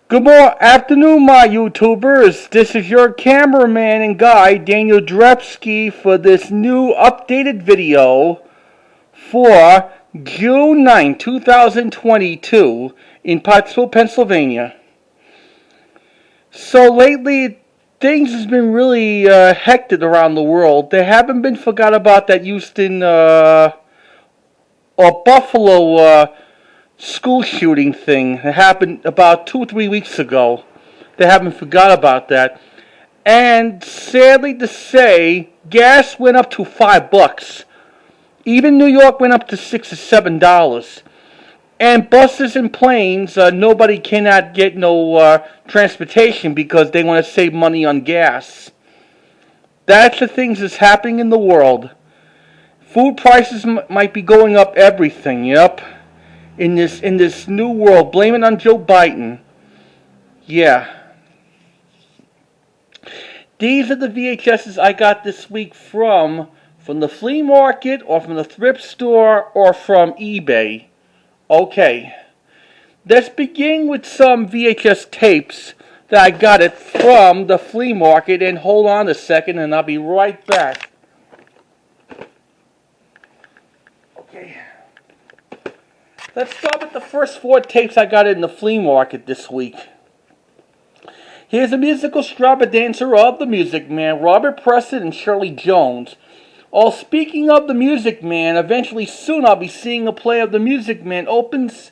Afternoon, my YouTubers. This is your cameraman and guide, Daniel Drepsky, for this new updated video for June 9, 2022 in Pottsville, Pennsylvania. So lately, things has been really hectic around the world. They haven't been forgot about that Houston or Buffalo school shooting thing that happened about 2 or 3 weeks ago. They haven't forgot about that. And sadly to say, gas went up to $5. Even New York went up to $6 or $7. And buses and planes, nobody cannot get no transportation because they want to save money on gas. That's the things that's happening in the world. Food prices might be going up everything, yep. In this new world, blame it on Joe Biden. Yeah. These are the VHSs I got this week from the flea market or from the thrift store or from eBay. Okay. Let's begin with some VHS tapes that I got it from the flea market, and hold on a second and I'll be right back. Okay. Let's start with the first 4 tapes I got in the flea market this week. Here's a musical extravaganza of the Music Man, Robert Preston and Shirley Jones. Oh, speaking of the Music Man, eventually soon I'll be seeing a play of the Music Man opens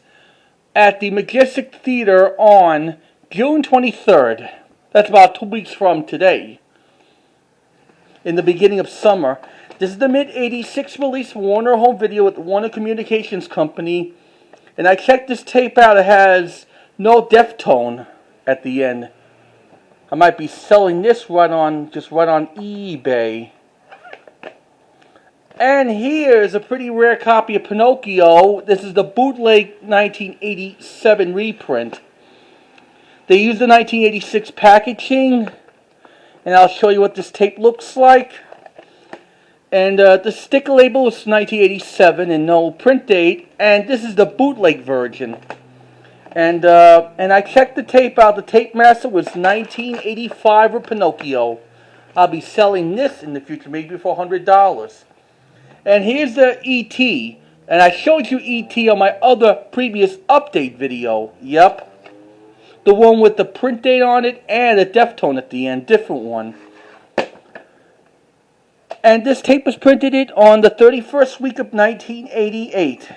at the Majestic Theater on June 23rd. That's about 2 weeks from today, in the beginning of summer. This is the mid-86 release from Warner Home Video with the Warner Communications Company. And I checked this tape out. It has no deftone at the end. I might be selling this right on eBay. And here's a pretty rare copy of Pinocchio. This is the Bootleg 1987 reprint. They used the 1986 packaging, and I'll show you what this tape looks like. And the sticker label is 1987 and no print date. And this is the bootleg version. And I checked the tape out. The tape master was 1985 for Pinocchio. I'll be selling this in the future, maybe for $100. And here's the E.T. And I showed you E.T. on my other previous update video. Yep. The one with the print date on it and a deftone at the end. Different one. And this tape was printed on the 31st week of 1988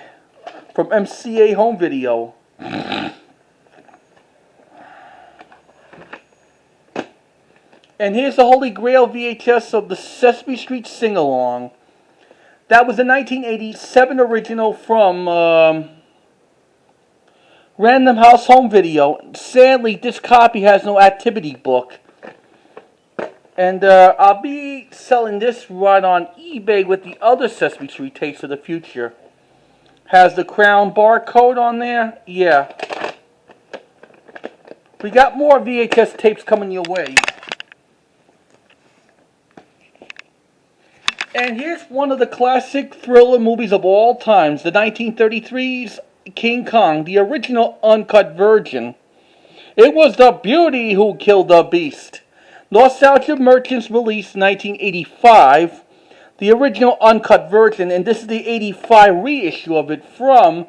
from MCA Home Video. And here's the Holy Grail VHS of the Sesame Street Sing-Along. That was a 1987 original from Random House Home Video. Sadly, this copy has no activity book. And I'll be selling this right on eBay with the other Sesame Street tapes of the future. Has the crown barcode on there? Yeah. We got more VHS tapes coming your way. And here's one of the classic thriller movies of all times. The 1933's King Kong, the original uncut version. It was the beauty who killed the beast. Nostalgia Merchants released 1985, the original uncut version, and this is the 85 reissue of it from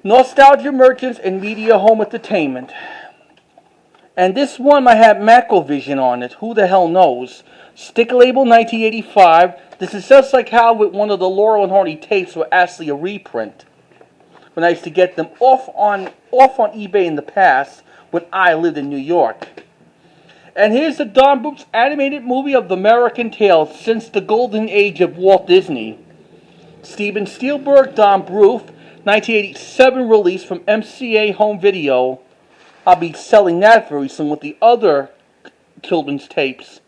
Nostalgia Merchants and Media Home Entertainment. And this one might have Macrovision on it, who the hell knows. Sticker label 1985. This is just like how with one of the Laurel and Hardy tapes were actually a reprint. When I used to get them off on eBay in the past when I lived in New York. And here's the Don Bluth's animated movie of the American Tale since the golden age of Walt Disney. Steven Spielberg, Don Bluth, 1987 release from MCA Home Video. I'll be selling that very soon with the other children's tapes.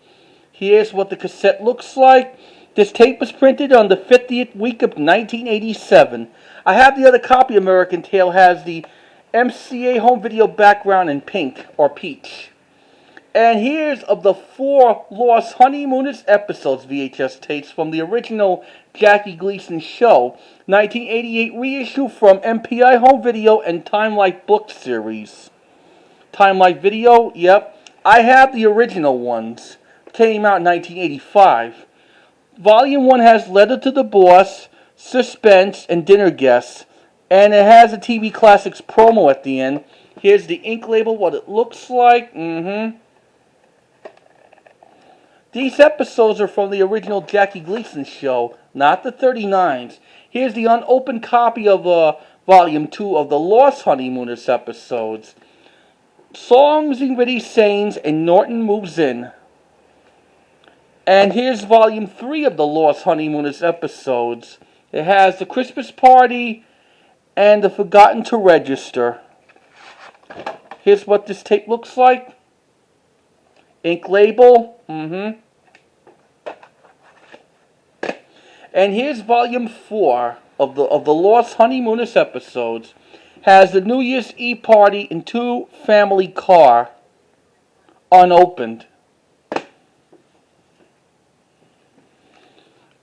Here's what the cassette looks like. This tape was printed on the 50th week of 1987. I have the other copy of American Tale. Has the MCA Home Video background in pink or peach. And here's of the 4 lost Honeymooners episodes VHS tapes from the original Jackie Gleason show, 1988 reissue from MPI Home Video and Time Life book series. Time Life Video, yep. I have the original ones. Came out in 1985. Volume 1 has Letter to the Boss, Suspense, and Dinner Guests. And it has a TV Classics promo at the end. Here's the ink label, what it looks like. These episodes are from the original Jackie Gleason show, not the 39s. Here's the unopened copy of Volume 2 of the Lost Honeymooners episodes. Songs in Witty Sayings and Norton Moves In. And here's Volume 3 of the Lost Honeymooners episodes. It has the Christmas Party and the Forgotten to Register. Here's what this tape looks like. Ink label. And here's Volume 4 of the Lost Honeymooners episodes. Has the New Year's Eve party in 2 family car. Unopened.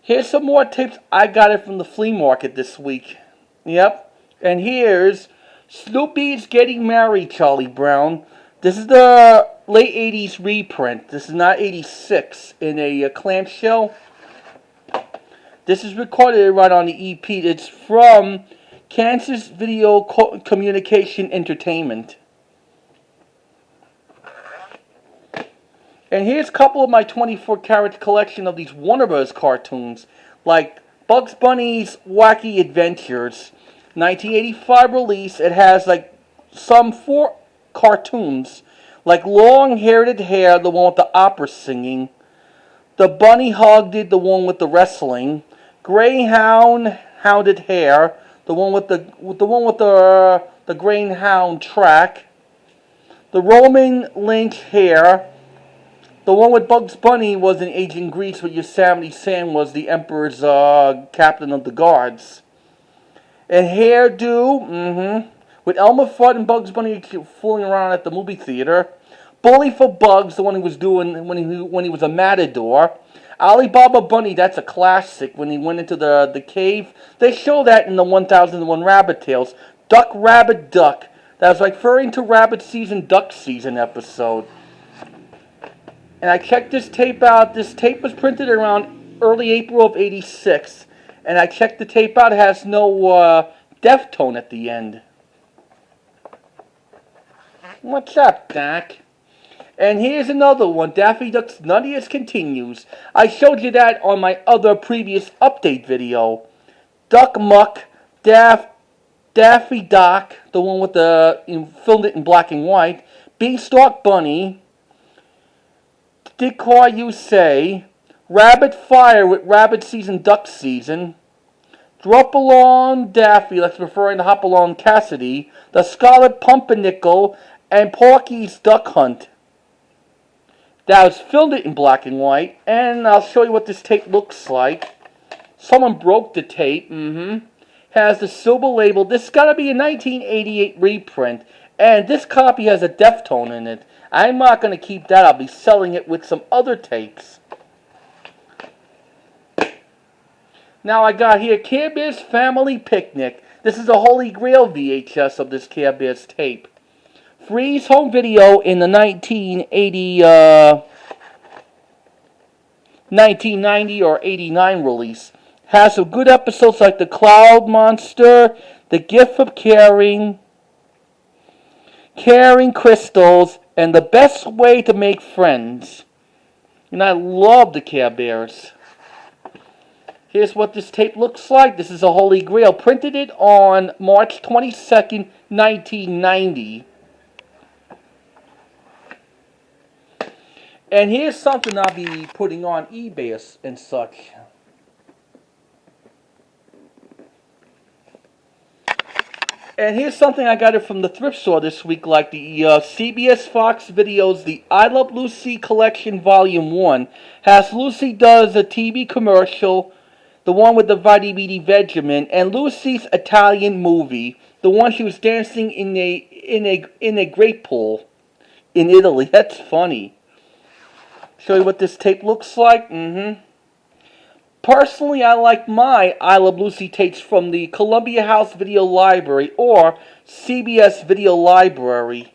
Here's some more tapes. I got it from the flea market this week. Yep. And here's Snoopy's Getting Married, Charlie Brown. This is the late 80s reprint. This is not 86 in a clamshell. This is recorded right on the EP. It's from Kansas Video Communication Entertainment. And here's a couple of my 24 karat collection of these Warner Bros. Cartoons, like Bugs Bunny's Wracky Adventures, 1985 release. It has like some 4 cartoons, like Long-Haired Hare, the one with the opera singing, The Bunny Hogged, the one with the wrestling, Greyhound Hounded Hare, the one with the Greyhound track, the Roman Lynch Hare. The one with Bugs Bunny was in Agent Grease, where Yosemite Sam was the Emperor's captain of the guards. And Hairdo, with Elmer Fudd and Bugs Bunny fooling around at the movie theater. Bully for Bugs, the one he was doing when he was a matador. Alibaba Bunny, that's a classic, when he went into the cave. They show that in the 1001 Rabbit Tales. Duck, Rabbit, Duck. That was referring to Rabbit Season, Duck Season episode. And I checked this tape out. This tape was printed around early April of 86. And I checked the tape out. It has no deftone at the end. What's up, Doc? And here's another one. Daffy Duck's Nuttiness continues. I showed you that on my other previous update video. Duck Muck, Daffy Doc, the one with filmed it in black and white. Beanstalk Bunny. Decoy You Say, Rabbit Fire with Rabbit Season, Duck Season, Drop Along Daffy, that's referring to Hopalong Cassidy, The Scarlet Pumpernickel, and Porky's Duck Hunt. That was filmed it in black and white, and I'll show you what this tape looks like. Someone broke the tape, has the silver label. This has got to be a 1988 reprint, and this copy has a deftone in it. I'm not going to keep that. I'll be selling it with some other tapes. Now I got here Care Bears Family Picnic. This is a Holy Grail VHS of this Care Bears tape. Freeze home video in the 1990 or 89 release. Has some good episodes like The Cloud Monster, The Gift of Caring Crystals, and The Best Way to Make Friends. And I love the Care Bears. Here's what this tape looks like. This is a Holy Grail. Printed it on March 22nd, 1990. And here's something I'll be putting on eBay and such. And here's something I got it from the thrift store this week, like the CBS Fox videos, the I Love Lucy Collection Volume 1. Has Lucy does a TV commercial, the one with the Vidi Vidi Vegemin, and Lucy's Italian movie, the one she was dancing in a grape pool in Italy. That's funny. Show you what this tape looks like. Personally, I like my I Love Lucy tapes from the Columbia House Video Library or CBS Video Library.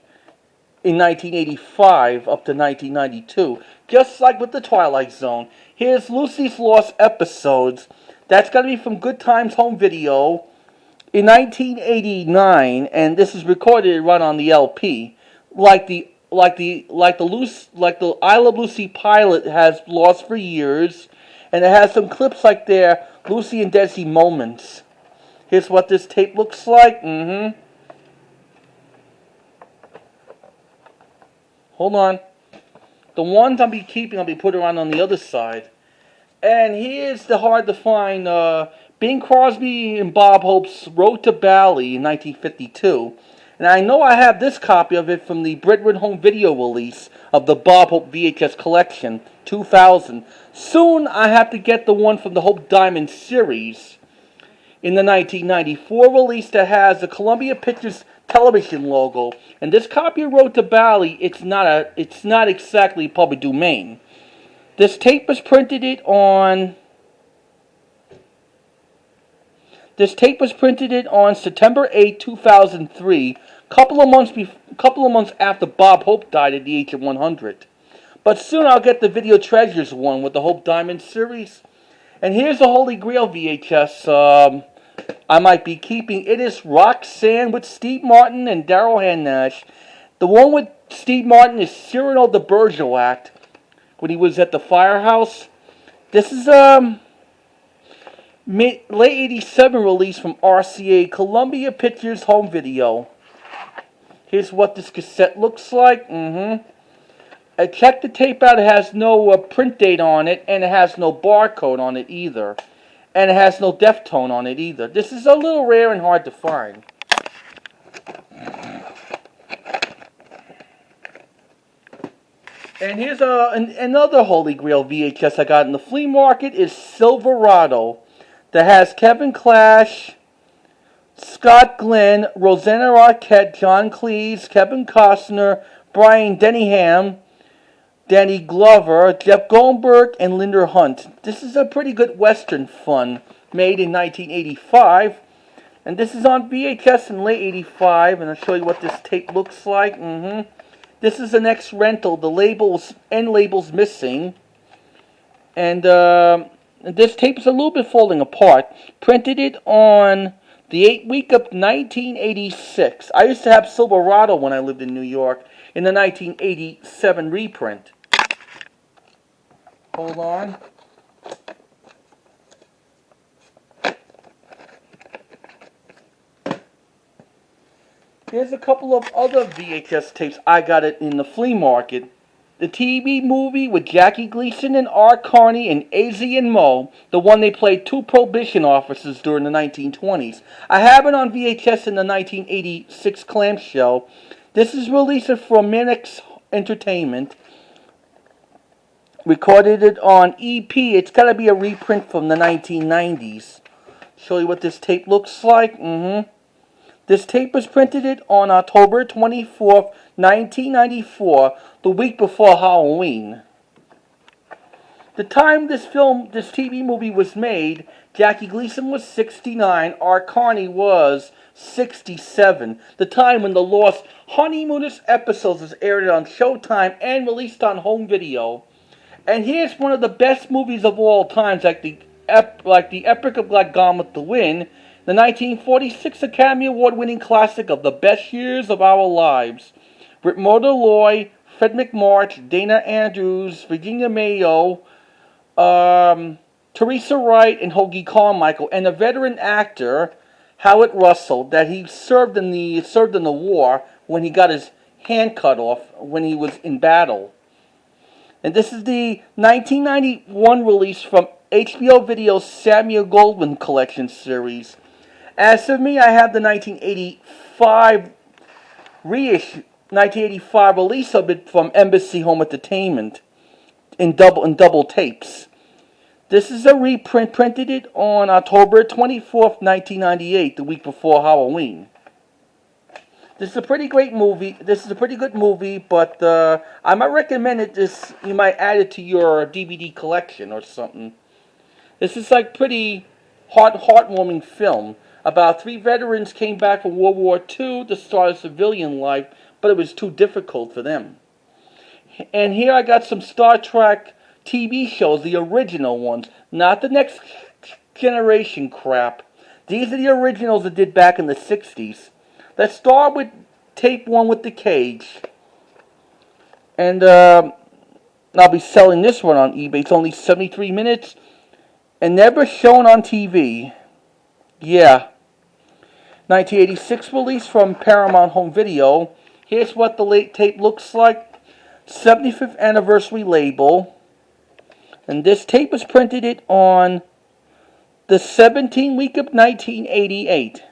in 1985 up to 1992. Just like with the Twilight Zone. Here's Lucy's Lost Episodes. That's going to be from Good Times Home Video in 1989, and this is recorded and run on the LP. Like the I Love Lucy pilot has lost for years, and it has some clips like their Lucy and Desi moments. Here's what this tape looks like. Hold on. The ones I'll be keeping, I'll be putting around on the other side. And here's the hard to find Bing Crosby and Bob Hope's Road to Bali in 1952. And I know I have this copy of it from the Britwood Home Video release of the Bob Hope VHS collection, 2000. Soon I have to get the one from the Hope Diamond series in the 1994 release that has the Columbia Pictures television logo. And this copy of Road to Bali, it's not exactly public domain. This tape was printed on September 8, 2003, couple of months after Bob Hope died at the age of 100. But soon I'll get the Video Treasures one with the Hope Diamond series. And here's the Holy Grail VHS I might be keeping. It is Roxanne with Steve Martin and Daryl Hannah. The one with Steve Martin is Cyrano de Bergerac when he was at the firehouse. This is late 87 release from RCA, Columbia Pictures Home Video. Here's what this cassette looks like. I checked the tape out. It has no print date on it, and it has no barcode on it either. And it has no Deftone on it either. This is a little rare and hard to find. And here's another Holy Grail VHS I got in the flea market is Silverado. That has Kevin Clash, Scott Glenn, Rosanna Arquette, John Cleese, Kevin Costner, Brian Dennehy, Danny Glover, Jeff Goldberg, and Linda Hunt. This is a pretty good Western fun, made in 1985. And this is on VHS in late 85, and I'll show you what this tape looks like. This is the next rental. The end label's missing. And this tape is a little bit falling apart. Printed it on the 8th week of 1986. I used to have Silverado when I lived in New York in the 1987 reprint. Hold on. Here's a couple of other VHS tapes I got it in the flea market. The TV movie with Jackie Gleason and Art Carney and AZ and Mo, the one they played two prohibition officers during the 1920s. I have it on VHS in the 1986 clamshell. This is released from Minix Entertainment. Recorded it on EP. It's got to be a reprint from the 1990s. Show you what this tape looks like. This tape was printed on October 24th, 1994, the week before Halloween. The time this TV movie was made, Jackie Gleason was 69, Art Carney was 67. The time when the lost Honeymooners episodes was aired on Showtime and released on home video. And here's one of the best movies of all times, like the Epic of Gone with the Wind, the 1946 Academy Award-winning classic of the best years of our lives. With Murder Loy, Fred McMarch, Dana Andrews, Virginia Mayo, Teresa Wright, and Hoagie Carmichael, and a veteran actor, Howard Russell, that he served in the war when he got his hand cut off when he was in battle. And this is the 1991 release from HBO Video's Samuel Goldwyn Collection series. As for me, I have the 1985 release of it from Embassy Home Entertainment in double tapes. This is a reprint, printed it on October 24th, 1998, the week before Halloween. This is a pretty great movie. This is a pretty good movie, but I might recommend it. You might add it to your DVD collection or something. This is like pretty heartwarming film about three veterans came back from World War II to start a civilian life, but it was too difficult for them. And here I got some Star Trek TV shows, the original ones, not the next generation crap. These are the originals that did back in the 60s. Let's start with tape 1 with the cage. And I'll be selling this one on eBay. It's only 73 minutes and never shown on TV. Yeah. 1986 release from Paramount Home Video. Here's what the late tape looks like. 75th anniversary label. And this tape was printed on the 17th week of 1988.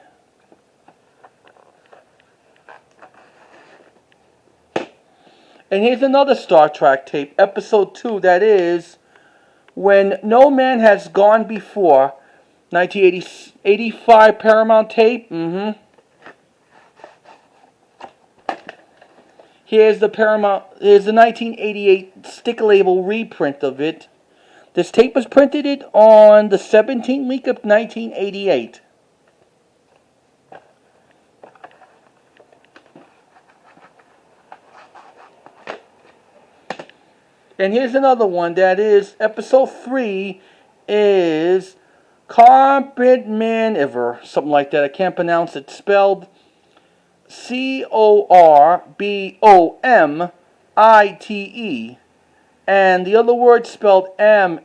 And here's another Star Trek tape, episode 2, that is When No Man Has Gone Before, 1985 Paramount tape. Here's the 1988 sticker label reprint of it. This tape was printed on the 17th week of 1988. And here's another one that is episode 3 is Corbomite, something like that. I can't pronounce it. Spelled Corbomite. And the other word spelled Maneuver.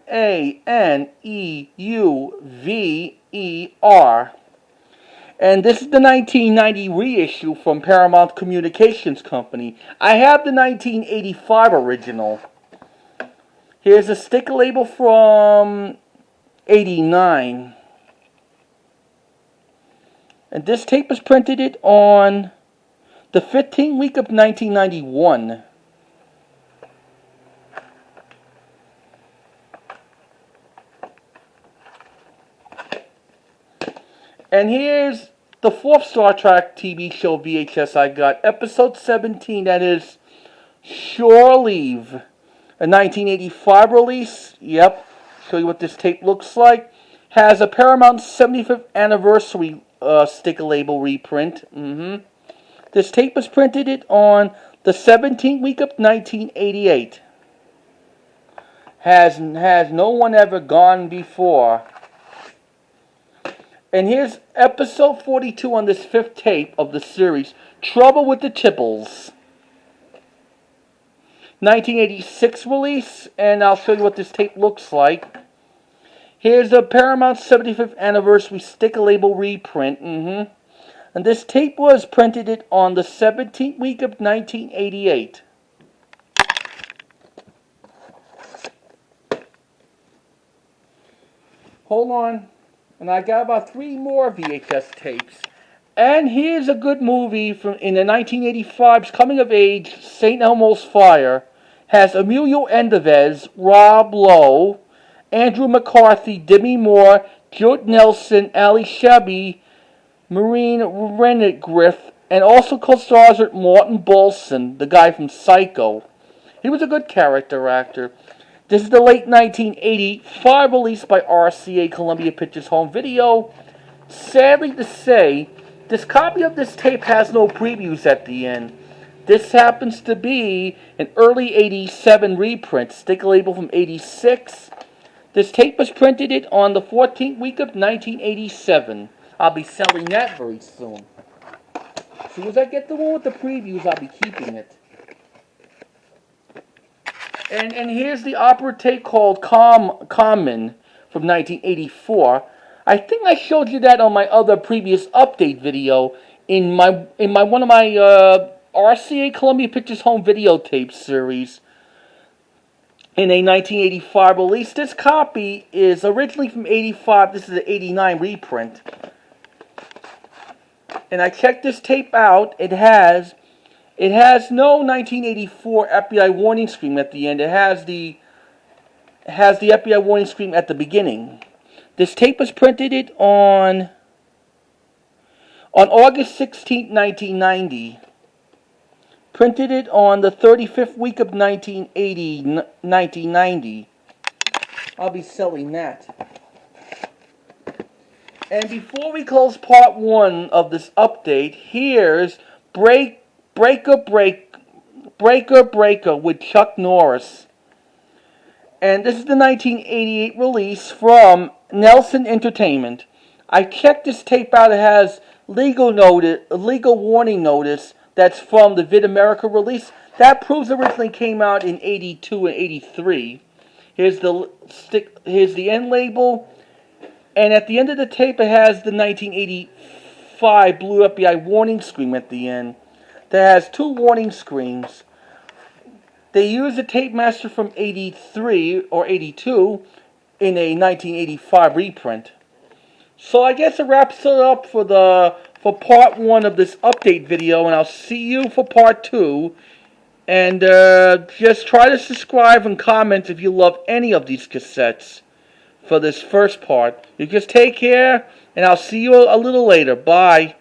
And this is the 1990 reissue from Paramount Communications Company. I have the 1985 original. Here's a sticker label from 89. And this tape was printed on the 15th week of 1991. And here's the 4th Star Trek TV show VHS I got. Episode 17, that is Shirley. A 1985 release. Yep. Show you what this tape looks like. Has a Paramount 75th anniversary sticker label reprint. This tape was printed on the 17th week of 1988. Has no one ever gone before. And here's episode 42 on this 5th tape of the series, Trouble with the Tipples. 1986 release, and I'll show you what this tape looks like. Here's the Paramount 75th anniversary sticker label reprint. And this tape was printed on the 17th week of 1988. Hold on. And I got about 3 more VHS tapes. And here's a good movie from in the 1985's coming of age, St. Elmo's Fire. Has Emilio Estevez, Rob Lowe, Andrew McCarthy, Demi Moore, Judd Nelson, Ali Sheby, Maureen Renegriff, and also co-stars with Martin Balson, the guy from Psycho. He was a good character actor. This is the late 1985 release by RCA Columbia Pictures Home Video. Sadly to say, this copy of this tape has no previews at the end. This happens to be an early 87 reprint, sticker label from 86. This tape was printed on the 14th week of 1987. I'll be selling that very soon. As soon as I get the one with the previews, I'll be keeping it. And here's the opera tape called Common from 1984. I think I showed you that on my other previous update video in my one of my RCA Columbia Pictures Home Videotape series in a 1985 release. This copy is originally from 85. This is an 89 reprint. And I checked this tape out. It has no 1984 FBI warning screen at the end. It has the FBI warning screen at the beginning. This tape was printed on August 16, 1990. Printed it on the 35th week of 1990. I'll be selling that. And before we close part 1 of this update, here's Break Breaker with Chuck Norris. And this is the 1988 release from Nelson Entertainment. I checked this tape out. It has legal warning notice that's from the Vid America release. That proves originally came out in 82 and 83. Here's the end label. And at the end of the tape, it has the 1985 Blue FBI warning screen at the end. That has two warning screens. They used a tape master from 83 or 82 in a 1985 reprint. So I guess it wraps it up for part 1 of this update video, and I'll see you for part 2. And just try to subscribe and comment if you love any of these cassettes for this first part. You just take care, and I'll see you a little later. Bye.